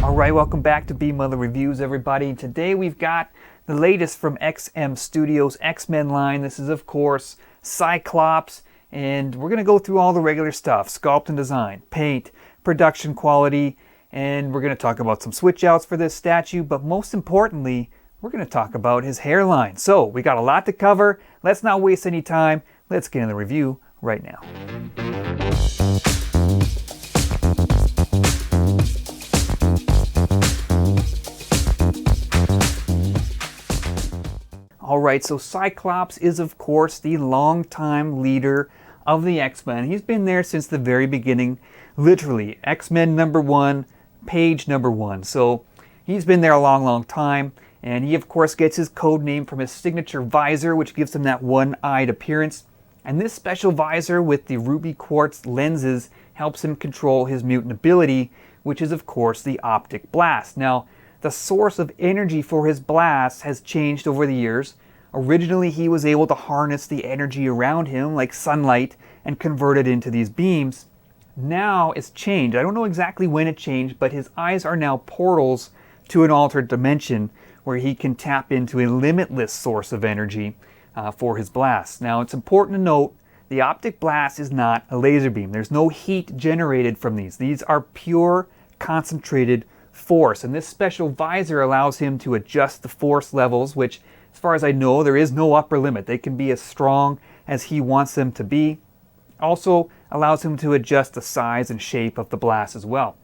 Alright, welcome back to B Mother Reviews, everybody. Today we've got the latest from XM Studios X-Men line. This is, of course, Cyclops, and we're going to go through all the regular stuff. Sculpt and design, paint, production quality, and we're going to talk about some switch outs for this statue, but most importantly, we're going to talk about his hairline. So, we got a lot to cover. Let's not waste any time. Let's get in the review right now. Alright, so Cyclops is, of course, the longtime leader of the X-Men. He's been there since the very beginning, literally. X-Men #1, page #1. So he's been there a long time, and he, of course, gets his code name from his signature visor, which gives him that one-eyed appearance. And this special visor with the ruby quartz lenses helps him control his mutant ability, which is, of course, the optic blast. Now, the source of energy for his blast has changed over the years. Originally, he was able to harness the energy around him, like sunlight, and convert it into these beams. Now it's changed. I don't know exactly when it changed, but his eyes are now portals to an altered dimension where he can tap into a limitless source of energy for his blast. Now, it's important to note, the optic blast is not a laser beam. There's no heat generated from these. These are pure, concentrated force, and this special visor allows him to adjust the force levels, which, as far as I know, there is no upper limit. They can be as strong as he wants them to be. Also allows him to adjust the size and shape of the blast as well.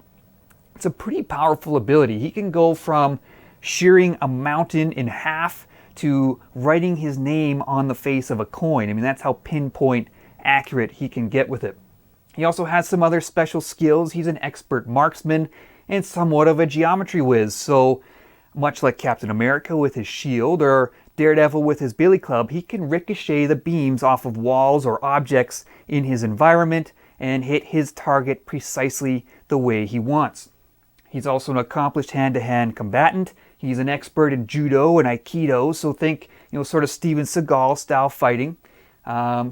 It's a pretty powerful ability. He can go from shearing a mountain in half to writing his name on the face of a coin. I mean, that's how pinpoint accurate he can get with it. He also has some other special skills. He's an expert marksman and somewhat of a geometry whiz, so much like Captain America with his shield or Daredevil with his billy club, he can ricochet the beams off of walls or objects in his environment and hit his target precisely the way he wants. He's also an accomplished hand-to-hand combatant. He's an expert in judo and aikido, so think, sort of Steven Seagal style fighting.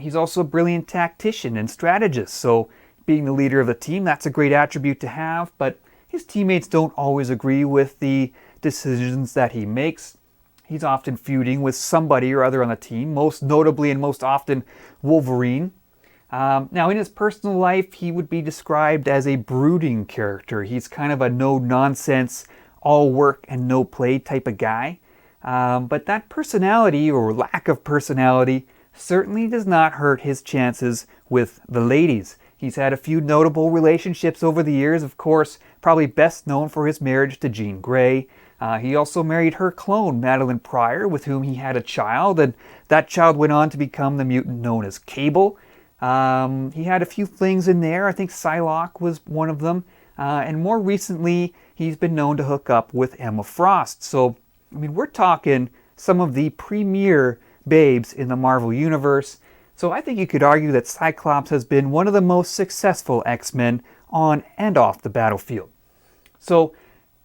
He's also a brilliant tactician and strategist, so being the leader of the team, that's a great attribute to have, but his teammates don't always agree with the decisions that he makes. He's often feuding with somebody or other on the team, most notably and most often Wolverine. Now, in his personal life, he would be described as a brooding character. He's kind of a no-nonsense, all work and no play type of guy. But that personality, or lack of personality, certainly does not hurt his chances with the ladies. He's had a few notable relationships over the years, of course, probably best known for his marriage to Jean Grey. He also married her clone, Madeline Pryor, with whom he had a child, and that child went on to become the mutant known as Cable. He had a few flings in there. I think Psylocke was one of them. And more recently, he's been known to hook up with Emma Frost. So, I mean, we're talking some of the premier babes in the Marvel Universe. So I think you could argue that Cyclops has been one of the most successful X-Men on and off the battlefield. So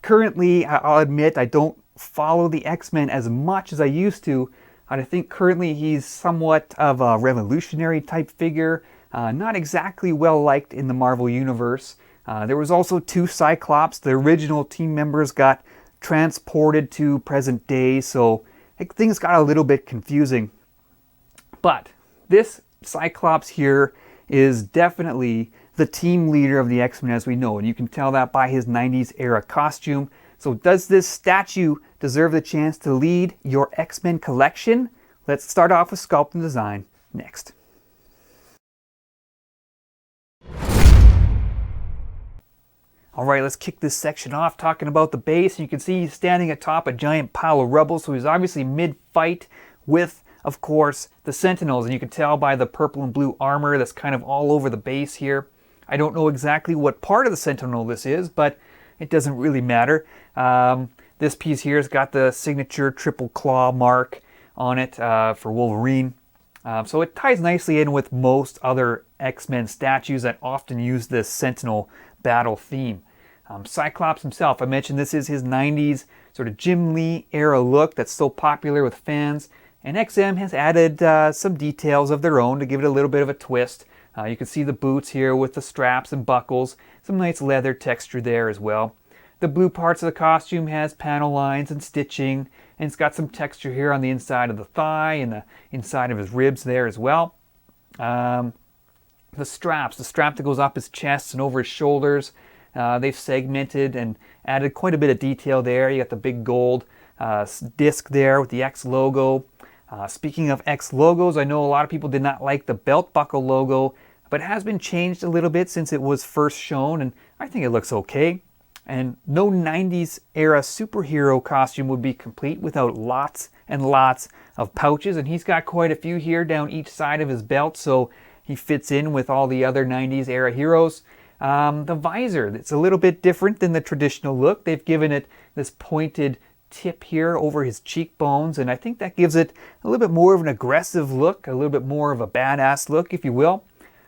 currently, I'll admit, I don't follow the X-Men as much as I used to. I think currently he's somewhat of a revolutionary type figure, not exactly well liked in the Marvel Universe. There was also 2 Cyclops. The original team members got transported to present day, so things got a little bit confusing. But this Cyclops here is definitely the team leader of the X-Men as we know, and you can tell that by his 90s era costume. So does this statue deserve the chance to lead your X-Men collection? Let's start off with Sculpt and design next. Alright, let's kick this section off talking about the base. You can see he's standing atop a giant pile of rubble, so he's obviously mid-fight with, of course, the Sentinels, and you can tell by the purple and blue armor that's kind of all over the base here. I don't know exactly what part of the Sentinel this is, but it doesn't really matter. This piece here has got the signature triple claw mark on it for Wolverine. So it ties nicely in with most other X-Men statues that often use this Sentinel battle theme. Cyclops himself, I mentioned this is his 90s sort of Jim Lee era look that's so popular with fans. And XM has added some details of their own to give it a little bit of a twist. You can see the boots here with the straps and buckles. Some nice leather texture there as well. The blue parts of the costume has panel lines and stitching, and it's got some texture here on the inside of the thigh and the inside of his ribs there as well. The strap that goes up his chest and over his shoulders, they've segmented and added quite a bit of detail there. You got the big gold disc there with the X logo. Speaking of X logos, I know a lot of people did not like the belt buckle logo, but it has been changed a little bit since it was first shown, and I think it looks okay. And no 90s era superhero costume would be complete without lots and lots of pouches, and he's got quite a few here down each side of his belt, so he fits in with all the other 90s era heroes. The visor, it's a little bit different than the traditional look. They've given it this pointed tip here over his cheekbones, and I think that gives it a little bit more of an aggressive look, a little bit more of a badass look, if you will.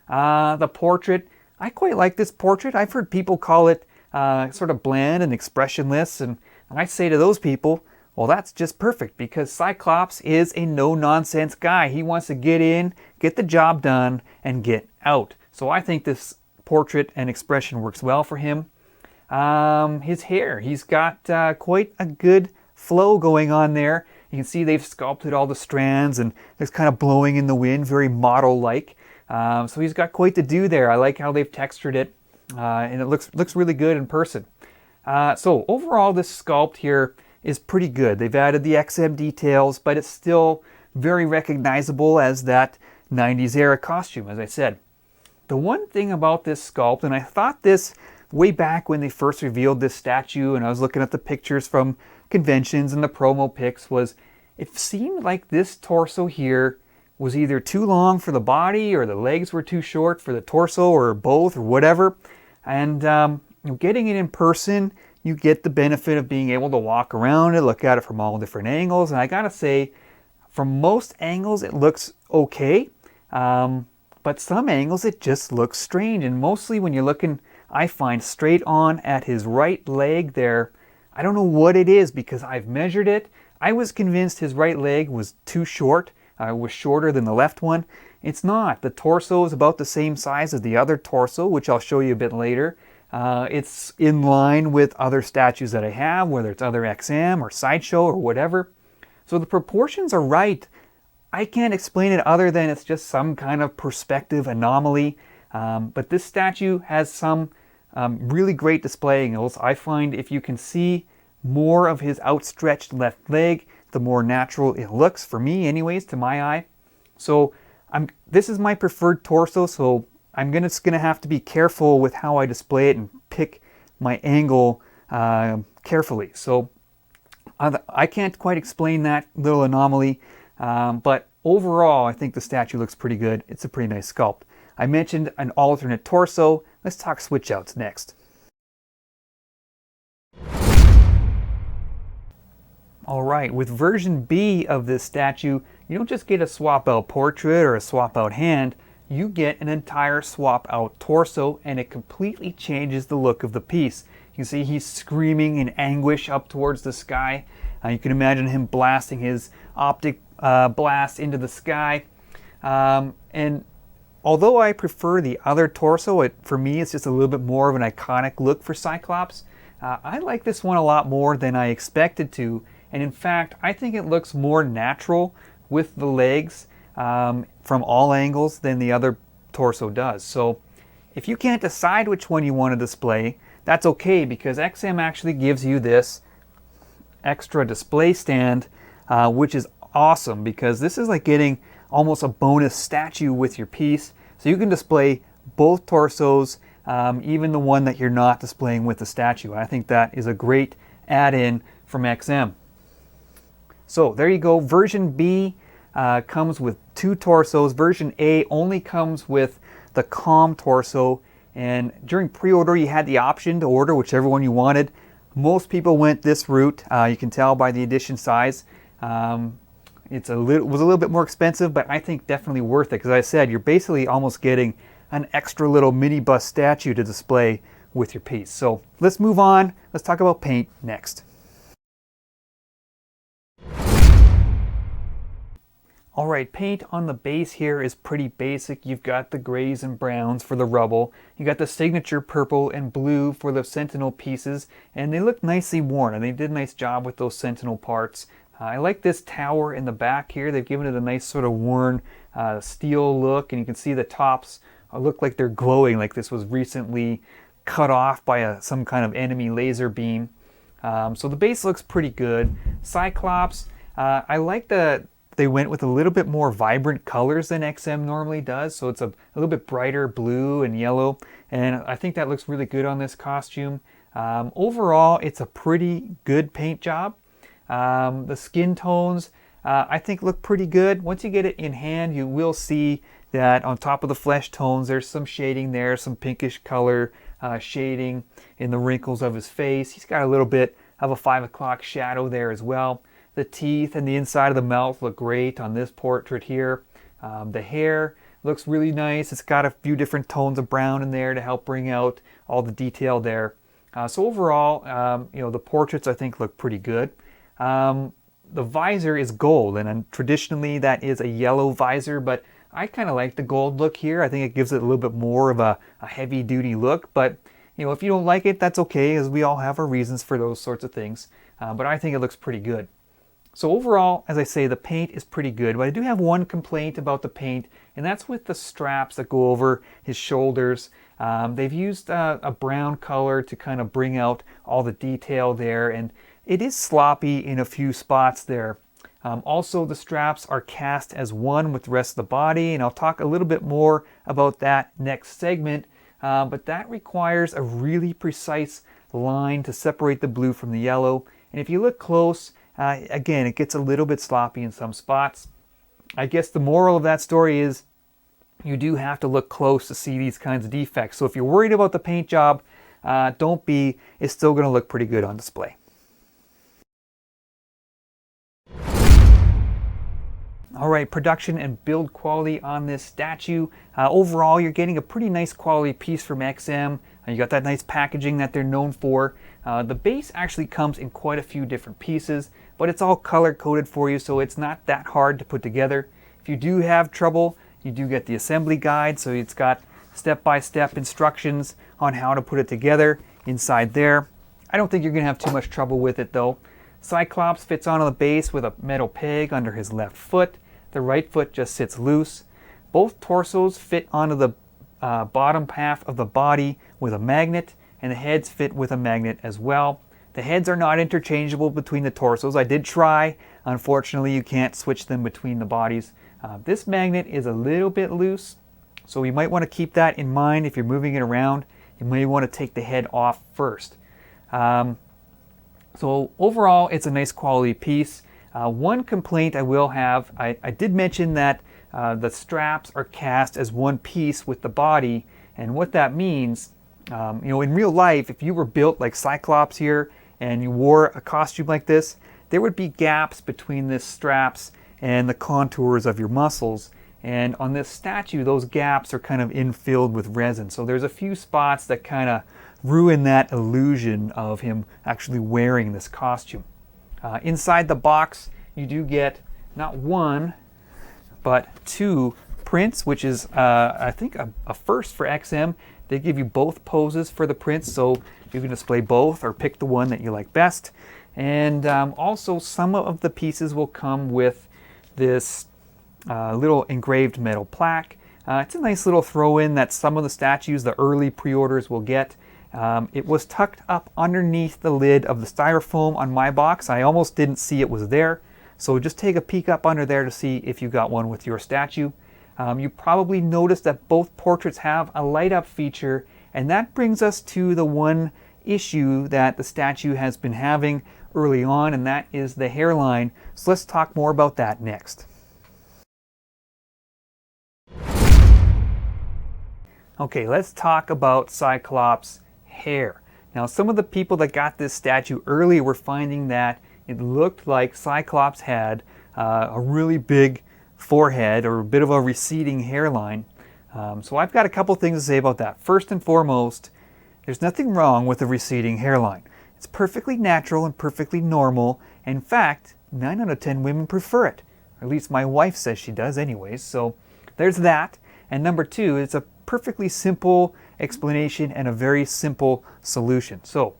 The portrait, I quite like this portrait. I've heard people call it sort of bland and expressionless, and I say to those people, well, that's just perfect, because Cyclops is a no-nonsense guy. He wants to get in, get the job done, and get out. So I think this portrait and expression works well for him. His hair, he's got quite a good flow going on there. You can see they've sculpted all the strands, and it's kind of blowing in the wind, very model-like. So he's got quite to do there. I like how they've textured it, and it looks really good in person. So overall, this sculpt here is pretty good. They've added the XM details, but it's still very recognizable as that 90s era costume, as I said. The one thing about this sculpt, and I thought this way back when they first revealed this statue, and I was looking at the pictures from conventions and the promo pics, was it seemed like this torso here was either too long for the body, or the legs were too short for the torso, or both, or whatever. And getting it in person, you get the benefit of being able to walk around it, look at it from all different angles. And I gotta say, from most angles, it looks okay. But some angles, it just looks strange. And mostly when you're looking, I find, straight on at his right leg there, I don't know what it is, because I've measured it. I was convinced his right leg was too short. Was shorter than the left one. It's not. The torso is about the same size as the other torso, which I'll show you a bit later. It's in line with other statues that I have, whether it's other XM or Sideshow or whatever. So the proportions are right. I can't explain it other than it's just some kind of perspective anomaly. But this statue has some really great display angles. I find if you can see more of his outstretched left leg, the more natural it looks, for me anyways, to my eye. So this is my preferred torso, so I'm just gonna have to be careful with how I display it and pick my angle carefully. So I can't quite explain that little anomaly, but overall I think the statue looks pretty good. It's a pretty nice sculpt. I mentioned an alternate torso. Let's talk switch outs next. Alright, with version B of this statue, you don't just get a swap out portrait or a swap out hand, you get an entire swap out torso, and it completely changes the look of the piece. You can see he's screaming in anguish up towards the sky. You can imagine him blasting his optic blast into the sky. And although I prefer the other torso, for me it's just a little bit more of an iconic look for Cyclops. I like this one a lot more than I expected to. And in fact, I think it looks more natural with the legs from all angles than the other torso does. So if you can't decide which one you want to display, that's okay, because XM actually gives you this extra display stand, which is awesome, because this is like getting almost a bonus statue with your piece. So you can display both torsos, even the one that you're not displaying with the statue. I think that is a great add-in from XM. So there you go. Version B comes with two torsos. Version A only comes with the calm torso. And during pre-order, you had the option to order whichever one you wanted. Most people went this route. You can tell by the edition size. It was a little bit more expensive, but I think definitely worth it, because I said you're basically almost getting an extra little mini bust statue to display with your piece. So let's move on. Let's talk about paint next. Alright, paint on the base here is pretty basic. You've got the grays and browns for the rubble. You got the signature purple and blue for the sentinel pieces, and they look nicely worn, and they did a nice job with those sentinel parts. I like this tower in the back here. They've given it a nice sort of worn steel look, and you can see the tops look like they're glowing, like this was recently cut off by some kind of enemy laser beam. So the base looks pretty good. Cyclops, I like that they went with a little bit more vibrant colors than XM normally does. So it's a little bit brighter blue and yellow, and I think that looks really good on this costume. Overall, it's a pretty good paint job. The skin tones, I think look pretty good. Once you get it in hand, you will see that on top of the flesh tones, there's some shading there, some pinkish color shading in the wrinkles of his face. He's got a little bit of a 5 o'clock shadow there as well. The teeth and the inside of the mouth look great on this portrait here. The hair looks really nice. It's got a few different tones of brown in there to help bring out all the detail there. So overall, the portraits I think look pretty good. The visor is gold, and traditionally that is a yellow visor, but I kind of like the gold look here. I think it gives it a little bit more of a heavy-duty look, but if you don't like it, that's okay, as we all have our reasons for those sorts of things. But I think it looks pretty good. So overall, as I say, the paint is pretty good, but I do have one complaint about the paint, and that's with the straps that go over his shoulders. They've used a brown color to kind of bring out all the detail there, and it is sloppy in a few spots there. Also, the straps are cast as one with the rest of the body, and I'll talk a little bit more about that next segment, but that requires a really precise line to separate the blue from the yellow. And if you look close, again, it gets a little bit sloppy in some spots. I guess the moral of that story is you do have to look close to see these kinds of defects. So if you're worried about the paint job, don't be. It's still going to look pretty good on display. Alright, production and build quality on this statue. Overall, you're getting a pretty nice quality piece from XM. You got that nice packaging that they're known for. The base actually comes in quite a few different pieces, but it's all color coded for you, so it's not that hard to put together. If you do have trouble, you do get the assembly guide, so it's got step-by-step instructions on how to put it together inside there. I don't think you're going to have too much trouble with it though. Cyclops fits onto the base with a metal peg under his left foot. The right foot just sits loose. Both torsos fit onto the bottom half of the body with a magnet, and the heads fit with a magnet as well. The heads are not interchangeable between the torsos. I did try. Unfortunately, you can't switch them between the bodies. This magnet is a little bit loose, so you might want to keep that in mind if you're moving it around. You may want to take the head off first. So overall, it's a nice quality piece. One complaint I will have, I did mention that the straps are cast as one piece with the body, and what that means, in real life, if you were built like Cyclops here and you wore a costume like this, there would be gaps between the straps and the contours of your muscles. And on this statue, those gaps are kind of infilled with resin. So there's a few spots that kind of ruin that illusion of him actually wearing this costume. Inside the box, you do get not one, but two prints, which is, I think, a first for XM. They give you both poses for the prints, so you can display both or pick the one that you like best. And also, some of the pieces will come with this little engraved metal plaque. It's a nice little throw-in that some of the statues, the early pre-orders, will get. It was tucked up underneath the lid of the styrofoam on my box. I almost didn't see it was there. So just take a peek up under there to see if you got one with your statue. You probably noticed that both portraits have a light up feature, and that brings us to the one issue that the statue has been having early on, and that is the hairline. So let's talk more about that next. Okay, let's talk about Cyclops' hair. Now, some of the people that got this statue early were finding that it looked like Cyclops had a really big forehead or a bit of a receding hairline. So I've got a couple things to say about that. First and foremost, there's nothing wrong with a receding hairline. It's perfectly natural and perfectly normal. In fact, 9 out of 10 women prefer it. Or at least my wife says she does anyways. So there's that. And number two, it's a perfectly simple explanation and a very simple solution. So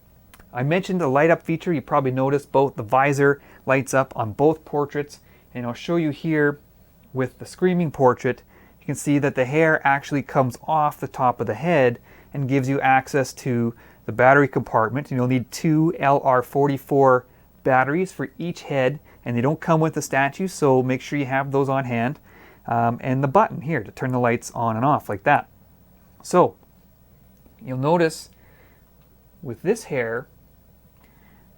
I mentioned the light up feature. You probably noticed both the visor lights up on both portraits. And I'll show you here with the Screaming portrait. You can see that the hair actually comes off the top of the head and gives you access to the battery compartment. And you'll need two LR44 batteries for each head, and they don't come with the statue, so make sure you have those on hand. And the button here to turn the lights on and off like that. So you'll notice with this hair,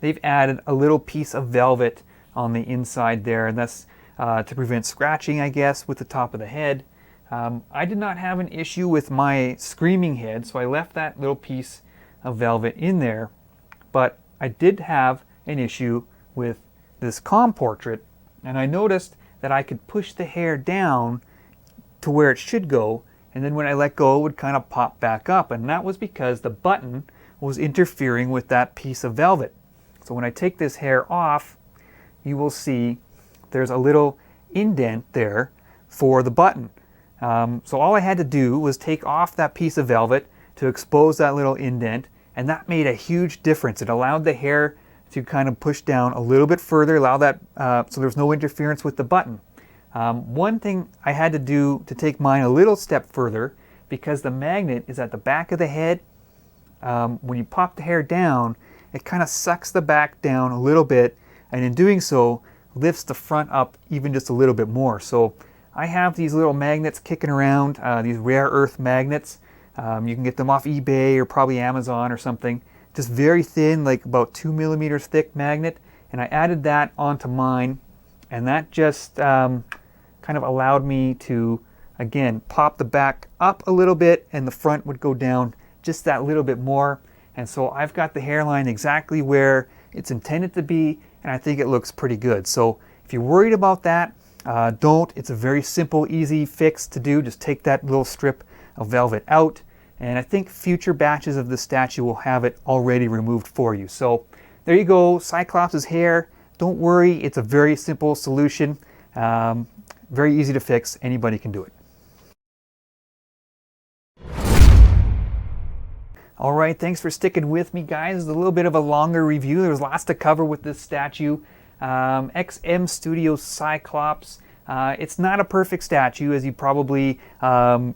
they've added a little piece of velvet on the inside there, and that's to prevent scratching, I guess, with the top of the head. I did not have an issue with my Screaming head, so I left that little piece of velvet in there, but I did have an issue with this calm portrait, and I noticed that I could push the hair down to where it should go, and then when I let go it would kind of pop back up, and that was because the button was interfering with that piece of velvet. So when I take this hair off, you will see there's a little indent there for the button. So all I had to do was take off that piece of velvet to expose that little indent, and that made a huge difference. It allowed the hair to kind of push down a little bit further, allow that so there's no interference with the button. One thing I had to do to take mine a little step further, because the magnet is at the back of the head, when you pop the hair down, it kind of sucks the back down a little bit, and in doing so, lifts the front up even just a little bit more. So I have these little magnets kicking around, these rare earth magnets. You can get them off eBay or probably Amazon or something. Just very thin, like about 2 millimeters thick magnet, and I added that onto mine, and that just kind of allowed me to, again, pop the back up a little bit, and the front would go down just that little bit more. And so I've got the hairline exactly where it's intended to be, and I think it looks pretty good. So if you're worried about that, don't. It's a very simple, easy fix to do. Just take that little strip of velvet out, and I think future batches of the statue will have it already removed for you. So there you go, Cyclops' hair. Don't worry, it's a very simple solution. Very easy to fix. Anybody can do it. All right, thanks for sticking with me, guys. It's a little bit of a longer review. There's lots to cover with this statue. XM Studios Cyclops. It's not a perfect statue, as you probably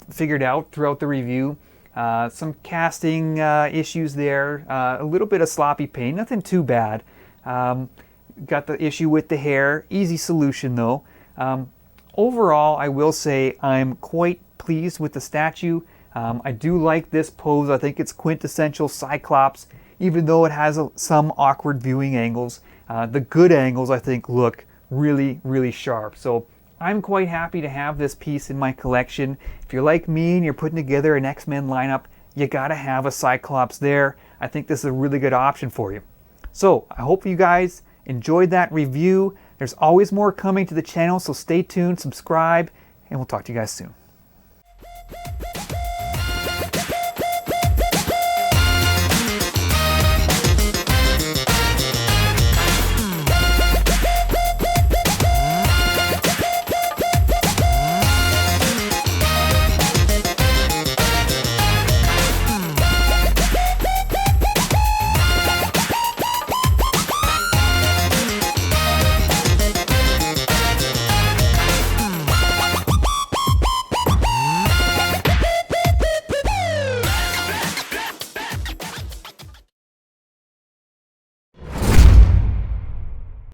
figured out throughout the review. Some casting issues there, a little bit of sloppy paint, nothing too bad. Got the issue with the hair, easy solution though. Overall, I will say I'm quite pleased with the statue. I do like this pose. I think it's quintessential Cyclops, even though it has some awkward viewing angles. The good angles, I think, look really, really sharp. So I'm quite happy to have this piece in my collection. If you're like me and you're putting together an X-Men lineup, you gotta have a Cyclops there. I think this is a really good option for you. So I hope you guys enjoyed that review. There's always more coming to the channel, so stay tuned, subscribe, and we'll talk to you guys soon.